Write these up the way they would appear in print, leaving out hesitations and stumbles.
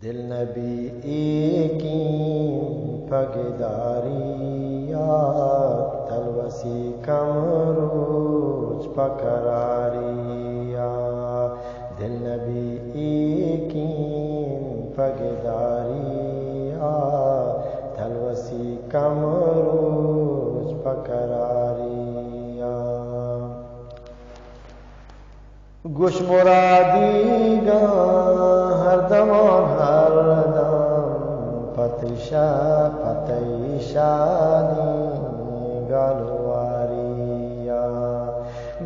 दिल नबी एकीं पगदारिया तलवसी कमरोज पकरारिया दिल नबी एकीं पगदारिया तलवसी कमरोज पकरारिया गुश मुरादीगा हरदम पतैशादी गालवारिया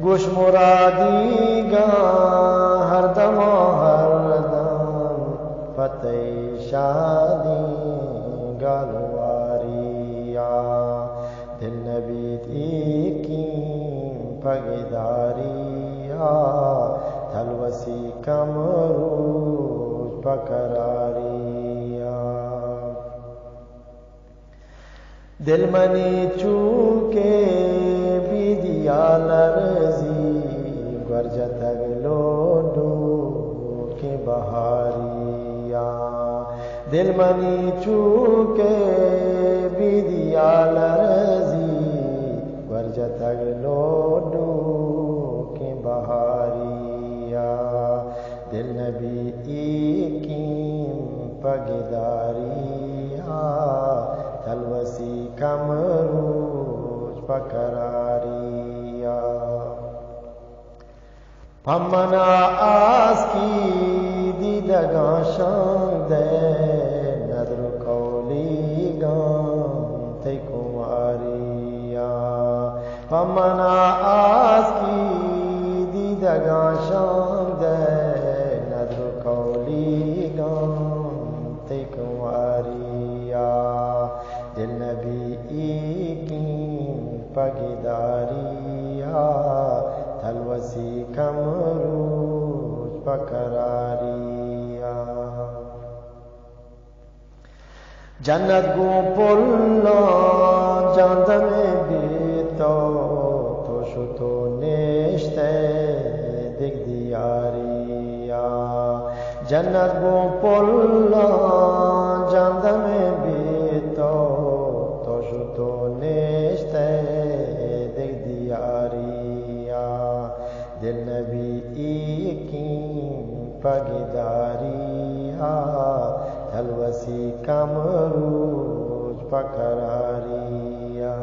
गुश मुरादीगा हरदम पतैशादी गालवारिया दिल नबी की पगदारिया तलवसी कमरोज पकरारिया दिल मनी चूके बिदिया लरजी गर्जतग लोडो के बहारिया दिल मनी चूके बिदिया लरजी गर्जतग लोडो के बहारिया दिल नबी एकीं पगदारिया तलवसी कमरोज पकरारिया फमना आस की दीदगा शांदे नदर कौली गाते कुमारिया फमना आस की दीदगा शांदे नदर कौली गाते कुमारिया दिल नबी एकीं पगदारिया तलवसी कमरोज पकरारिया जन्नत गो पुल्ला जांद में बीतो तो शुतो नेश्ते दिख दियारिया जन्नत गो पुल्ला जांद में बीतो तो शुतो नेश्ते दिख दियारिया दिल नबी एकीं पगदारिया तलवसी कमरोज पकरारिया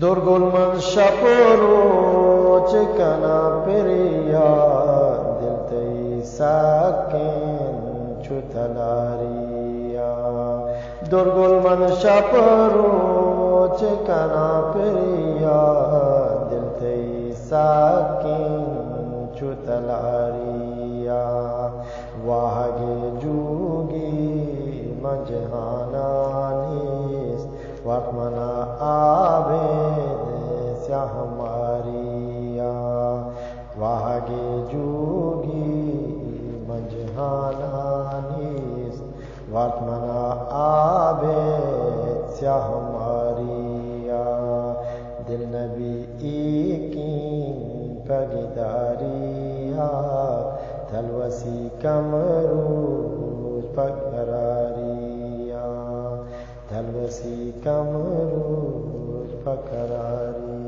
दुर्गुल मन शपरोच कना पिरिया दिल तई साकें चुतलारिया दुर्गुल मन शपरोच कना पिरिया दिल तई साकें चुतलारिया वाहगे जूगी मजहाना निस वर्तमना आबे स्या हमारिया वाहगे जूगी मजहाना निस वर्तमना आबे स्या हमारिया दिल नबी एकीं पगदारिया तलवसी कमरोज पकरारिया तलवसी कमरोज पकरारिया।